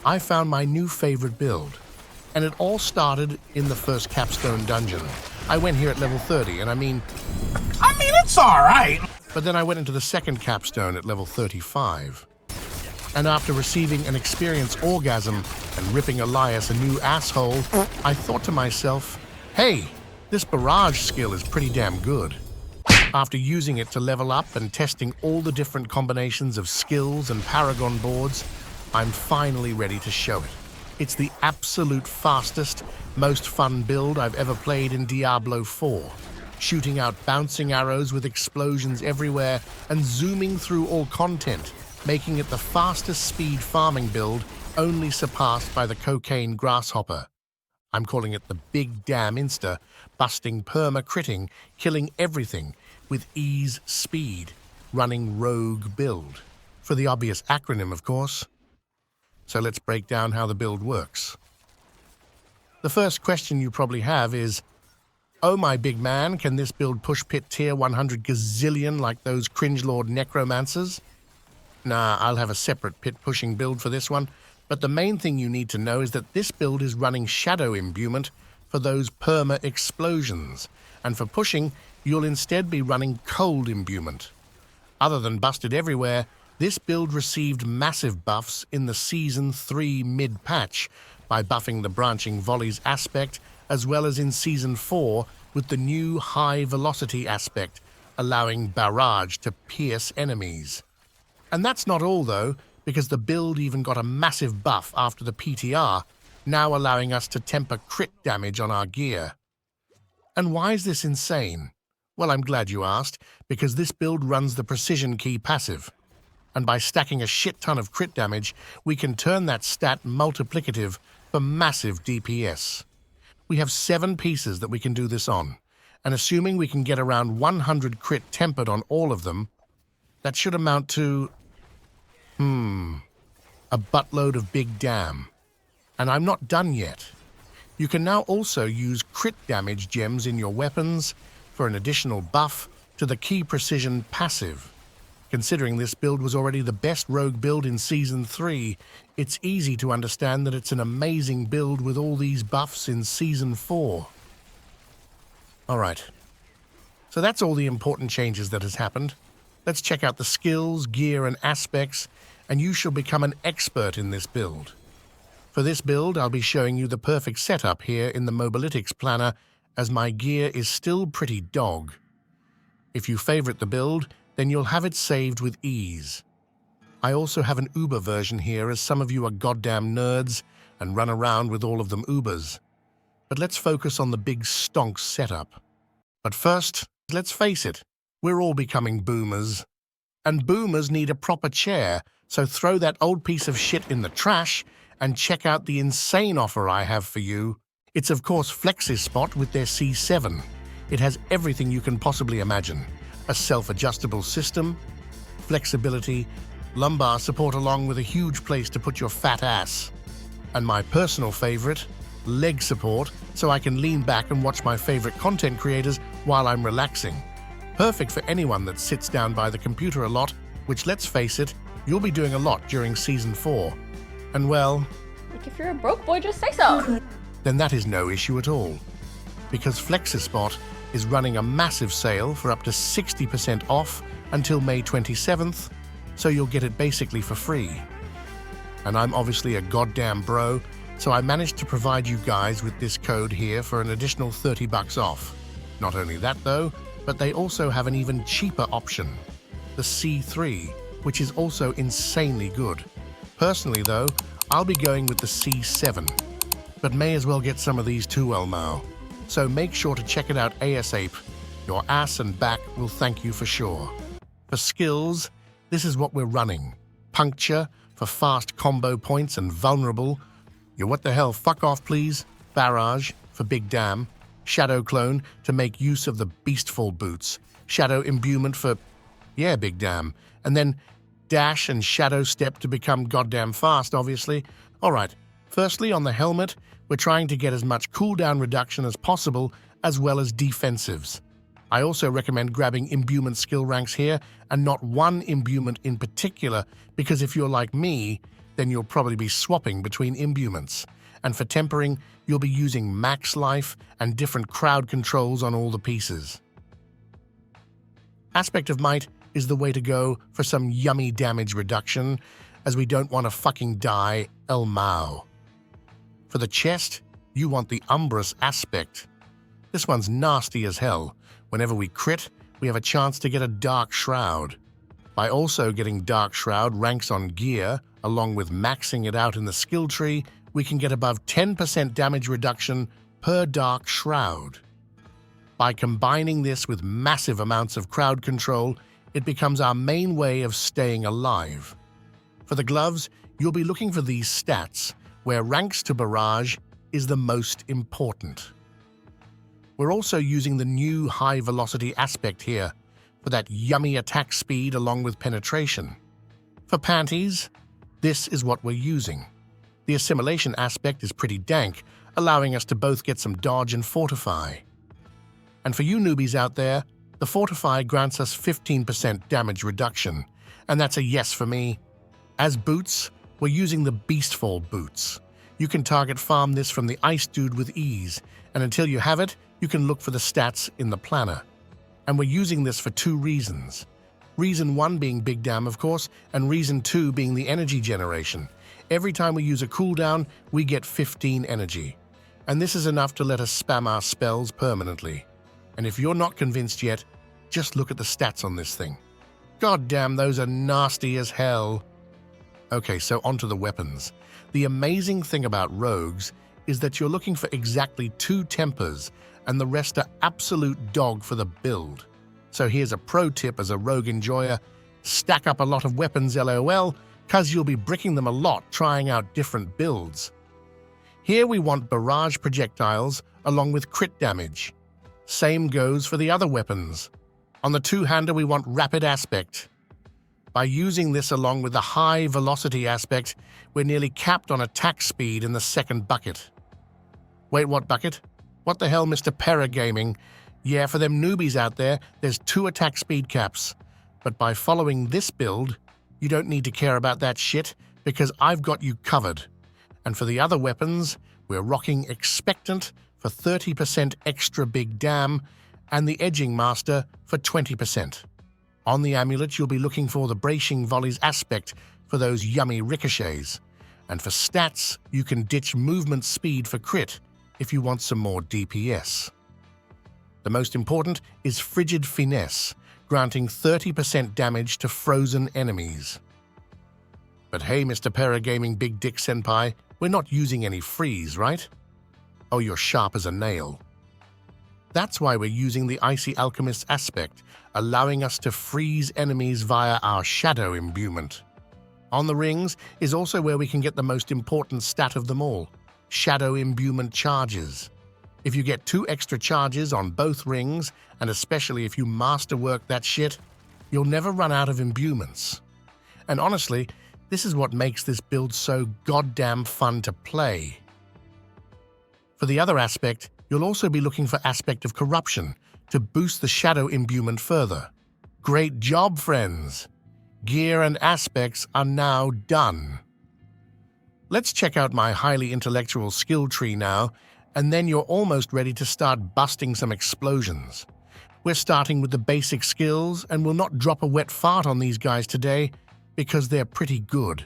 I found my new favorite build. And it all started in the first capstone dungeon. I went here at level 30, and I mean, it's alright. but then I went into the second capstone at level 35. And after receiving an experience orgasm and ripping Elias a new asshole, I thought to myself, hey, this barrage skill is pretty damn good. After using it to level up and testing all the different combinations of skills and Paragon boards, I'm finally ready to show it. It's the absolute fastest, most fun build I've ever played in Diablo 4. Shooting out bouncing arrows with explosions everywhere and zooming through all content, making it the fastest speed farming build only surpassed by the cocaine grasshopper. I'm calling it the Big Damn Insta, busting perma-critting, killing everything with ease speed, running rogue build. For the obvious acronym, of course. So let's break down how the build works. The first question you probably have is, oh my big man, can this build push pit tier 100 gazillion like those cringelord necromancers? Nah, I'll have a separate pit pushing build for this one, but the main thing you need to know is that this build is running shadow imbuement for those perma explosions, and for pushing, you'll instead be running cold imbuement. Other than busted everywhere, this build received massive buffs in the Season 3 mid-patch by buffing the branching volleys aspect, as well as in Season 4 with the new high-velocity aspect, allowing barrage to pierce enemies. And that's not all, though, because the build even got a massive buff after the PTR, now allowing us to temper crit damage on our gear. And why is this insane? Well, I'm glad you asked, because this build runs the precision key passive. And by stacking a shit ton of crit damage, we can turn that stat multiplicative for massive DPS. We have 7 pieces that we can do this on, and assuming we can get around 100 crit tempered on all of them, that should amount to, a buttload of big damn. And I'm not done yet. You can now also use crit damage gems in your weapons for an additional buff to the key precision passive. Considering this build was already the best rogue build in Season 3, it's easy to understand that it's an amazing build with all these buffs in Season 4. Alright, so that's all the important changes that has happened. Let's check out the skills, gear, and aspects, and you shall become an expert in this build. For this build, I'll be showing you the perfect setup here in the Mobalytics planner, as my gear is still pretty dog. If you favorite the build, then you'll have it saved with ease. I also have an Uber version here, as some of you are goddamn nerds and run around with all of them Ubers. But let's focus on the big stonks setup. But first, let's face it, we're all becoming boomers. And boomers need a proper chair, so throw that old piece of shit in the trash and check out the insane offer I have for you. It's of course FlexiSpot with their C7. It has everything you can possibly imagine. A self-adjustable system, flexibility, lumbar support along with a huge place to put your fat ass. And my personal favorite, leg support, so I can lean back and watch my favorite content creators while I'm relaxing. Perfect for anyone that sits down by the computer a lot, which, let's face it, you'll be doing a lot during Season 4. And well, like if you're a broke boy, just say so. Then that is no issue at all. Because FlexiSpot is running a massive sale for up to 60% off until May 27th, so you'll get it basically for free. And I'm obviously a goddamn bro, so I managed to provide you guys with this code here for an additional $30 off. Not only that though, but they also have an even cheaper option, the C3, which is also insanely good. Personally though, I'll be going with the C7, but may as well get some of these too, Elmo. So make sure to check it out ASAP. Your ass and back will thank you for sure. For skills, this is what we're running. Puncture for fast combo points and vulnerable. Your what the hell fuck off please. Barrage for big damn. Shadow clone to make use of the beastful boots. Shadow imbuement for, yeah, big damn. And then dash and shadow step to become goddamn fast, obviously. Alright, firstly on the helmet, we're trying to get as much cooldown reduction as possible, as well as defensives. I also recommend grabbing imbuement skill ranks here, and not one imbuement in particular, because if you're like me, then you'll probably be swapping between imbuements. And for tempering, you'll be using max life and different crowd controls on all the pieces. Aspect of Might is the way to go for some yummy damage reduction, as we don't want to fucking die el Mao. For the chest, you want the Umbrous Aspect. This one's nasty as hell. Whenever we crit, we have a chance to get a Dark Shroud. By also getting Dark Shroud ranks on gear, along with maxing it out in the skill tree, we can get above 10% damage reduction per Dark Shroud. By combining this with massive amounts of crowd control, it becomes our main way of staying alive. For the gloves, you'll be looking for these stats, where ranks to barrage is the most important. We're also using the new high velocity aspect here for that yummy attack speed along with penetration. For panties, this is what we're using. The assimilation aspect is pretty dank, allowing us to both get some dodge and fortify. And for you newbies out there, the fortify grants us 15% damage reduction, and that's a yes for me. As boots, we're using the Beastfall boots. You can target farm this from the Ice Dude with ease, and until you have it, you can look for the stats in the planner. And we're using this for 2 reasons. Reason 1 being big dam, of course, and reason 2 being the energy generation. Every time we use a cooldown, we get 15 energy. And this is enough to let us spam our spells permanently. And if you're not convinced yet, just look at the stats on this thing. God damn, those are nasty as hell. Okay, so onto the weapons. The amazing thing about rogues is that you're looking for exactly 2 tempers, and the rest are absolute dog for the build. So here's a pro tip as a rogue enjoyer: stack up a lot of weapons LOL, cause you'll be bricking them a lot trying out different builds. Here we want barrage projectiles along with crit damage. Same goes for the other weapons. On the two-hander we want rapid aspect. By using this along with the high velocity aspect, we're nearly capped on attack speed in the second bucket. Wait, what bucket? What the hell, Mr. Paragaming? Yeah, for them newbies out there, there's 2 attack speed caps. But by following this build, you don't need to care about that shit, because I've got you covered. And for the other weapons, we're rocking Expectant for 30% extra big dam, and the Edging Master for 20%. On the amulet, you'll be looking for the Bracing Volleys aspect for those yummy ricochets. And for stats, you can ditch movement speed for crit if you want some more DPS. The most important is Frigid Finesse, granting 30% damage to frozen enemies. But hey, Mr. Paragaming Big Dick Senpai, we're not using any freeze, right? Oh, you're sharp as a nail. That's why we're using the Icy Alchemist aspect, allowing us to freeze enemies via our Shadow imbuement. On the rings is also where we can get the most important stat of them all: Shadow imbuement charges. If you get 2 extra charges on both rings, and especially if you masterwork that shit, you'll never run out of imbuements. And honestly, this is what makes this build so goddamn fun to play. For the other aspect, you'll also be looking for Aspect of Corruption to boost the Shadow imbuement further. Great job, friends! Gear and aspects are now done. Let's check out my highly intellectual skill tree now, and then you're almost ready to start busting some explosions. We're starting with the basic skills, and we'll not drop a wet fart on these guys today, because they're pretty good.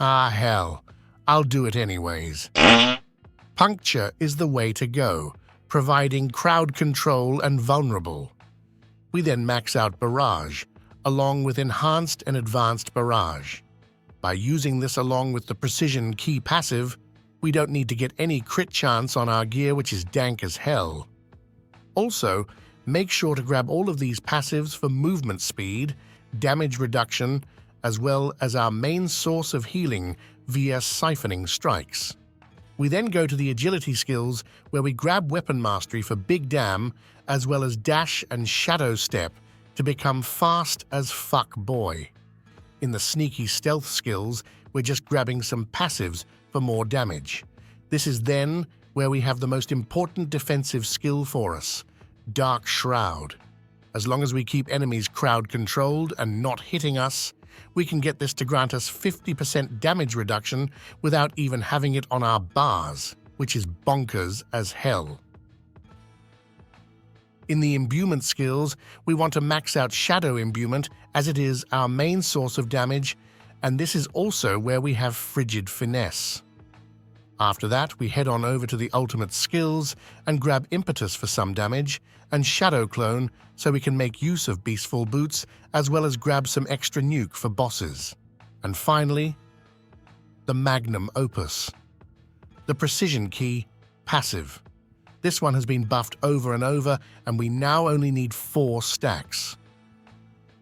Ah, hell. I'll do it anyways. Puncture is the way to go, providing crowd control and vulnerable. We then max out Barrage, along with Enhanced and Advanced Barrage. By using this along with the Precision Key passive, we don't need to get any crit chance on our gear, which is dank as hell. Also, make sure to grab all of these passives for movement speed, damage reduction, as well as our main source of healing via Siphoning Strikes. We then go to the agility skills, where we grab Weapon Mastery for Big Dam, as well as Dash and Shadow Step to become fast as fuck boy. In the sneaky stealth skills, we're just grabbing some passives for more damage. This is then where we have the most important defensive skill for us, Dark Shroud. As long as we keep enemies crowd controlled and not hitting us, We can get this to grant us 50% damage reduction without even having it on our bars, which is bonkers as hell. In the imbuement skills, we want to max out Shadow Imbuement as it is our main source of damage, and this is also where we have Frigid Finesse. After that, we head on over to the ultimate skills and grab Impetus for some damage, and Shadow Clone so we can make use of Beastful Boots as well as grab some extra nuke for bosses. And finally, the Magnum Opus. The Precision Key, passive. This one has been buffed over and over, and we now only need 4 stacks.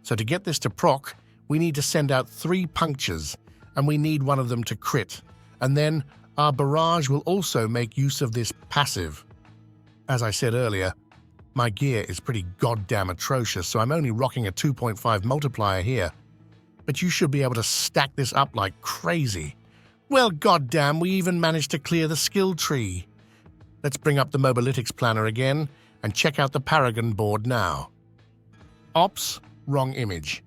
So to get this to proc, we need to send out 3 punctures, and we need one of them to crit. And then our barrage will also make use of this passive. As I said earlier, my gear is pretty goddamn atrocious, so I'm only rocking a 2.5 multiplier here. But you should be able to stack this up like crazy. Well, goddamn, we even managed to clear the skill tree. Let's bring up the Mobalytics Planner again and check out the Paragon Board now. Ops, wrong image.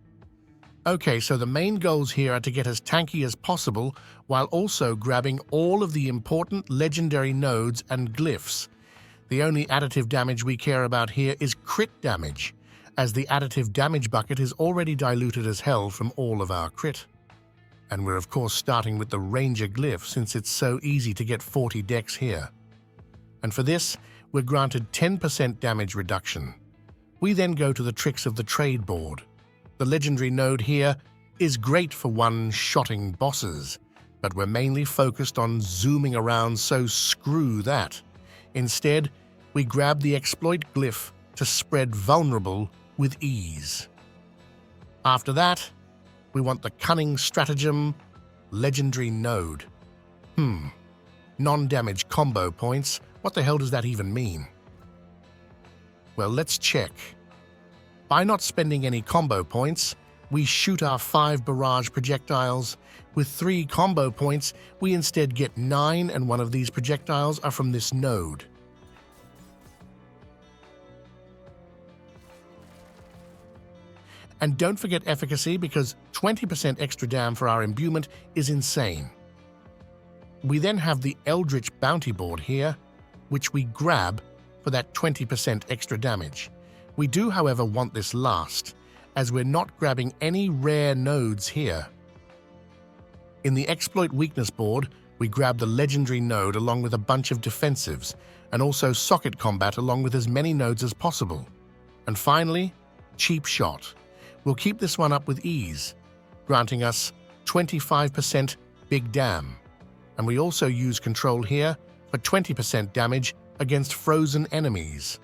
Okay, so the main goals here are to get as tanky as possible while also grabbing all of the important legendary nodes and glyphs. The only additive damage we care about here is crit damage, as the additive damage bucket is already diluted as hell from all of our crit. And we're of course starting with the Ranger glyph since it's so easy to get 40 decks here. And for this, we're granted 10% damage reduction. We then go to the tricks of the trade board. The legendary node here is great for one-shotting bosses, but we're mainly focused on zooming around, so screw that. Instead, we grab the exploit glyph to spread vulnerable with ease. After that, we want the cunning stratagem legendary node. Non-damage combo points. What the hell does that even mean? Well, let's check. By not spending any combo points, we shoot our 5 barrage projectiles. With 3 combo points, we instead get 9, and one of these projectiles are from this node. And don't forget efficacy, because 20% extra dam for our imbuement is insane. We then have the Eldritch Bounty Board here, which we grab for that 20% extra damage. We do, however, want this last, as we're not grabbing any rare nodes here. In the Exploit Weakness Board, we grab the Legendary node along with a bunch of defensives, and also Socket Combat along with as many nodes as possible. And finally, Cheap Shot. We'll keep this one up with ease, granting us 25% Big Dam. And we also use Control here for 20% damage against frozen enemies.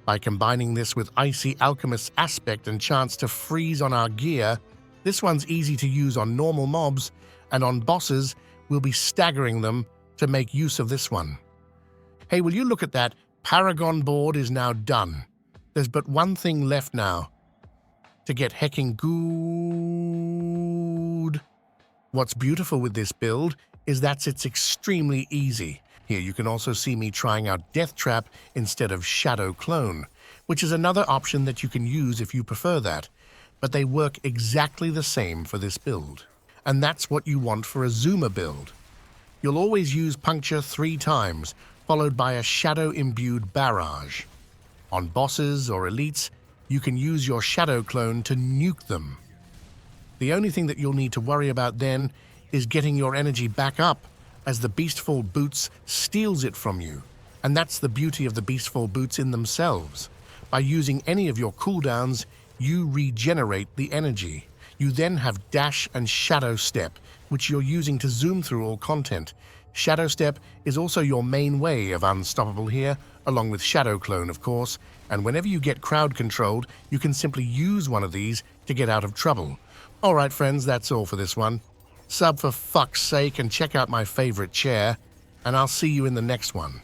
By combining this with Icy Alchemist's aspect and chance to freeze on our gear, this one's easy to use on normal mobs, and on bosses, we'll be staggering them to make use of this one. Hey, will you look at that? Paragon Board is now done. There's but one thing left now. To get hecking good. What's beautiful with this build is that it's extremely easy. Here you can also see me trying out Death Trap instead of Shadow Clone, which is another option that you can use if you prefer that, but they work exactly the same for this build. And that's what you want for a Zoomer build. You'll always use Puncture 3 times, followed by a Shadow-imbued barrage. On bosses or elites, you can use your Shadow Clone to nuke them. The only thing that you'll need to worry about then is getting your energy back up, as the Beastful Boots steals it from you. And that's the beauty of the Beastful Boots in themselves. By using any of your cooldowns, you regenerate the energy. You then have Dash and Shadow Step, which you're using to zoom through all content. Shadow Step is also your main way of unstoppable here, along with Shadow Clone, of course, and whenever you get crowd controlled, you can simply use one of these to get out of trouble. Alright friends, that's all for this one. Sub for fuck's sake and check out my favorite chair, and I'll see you in the next one.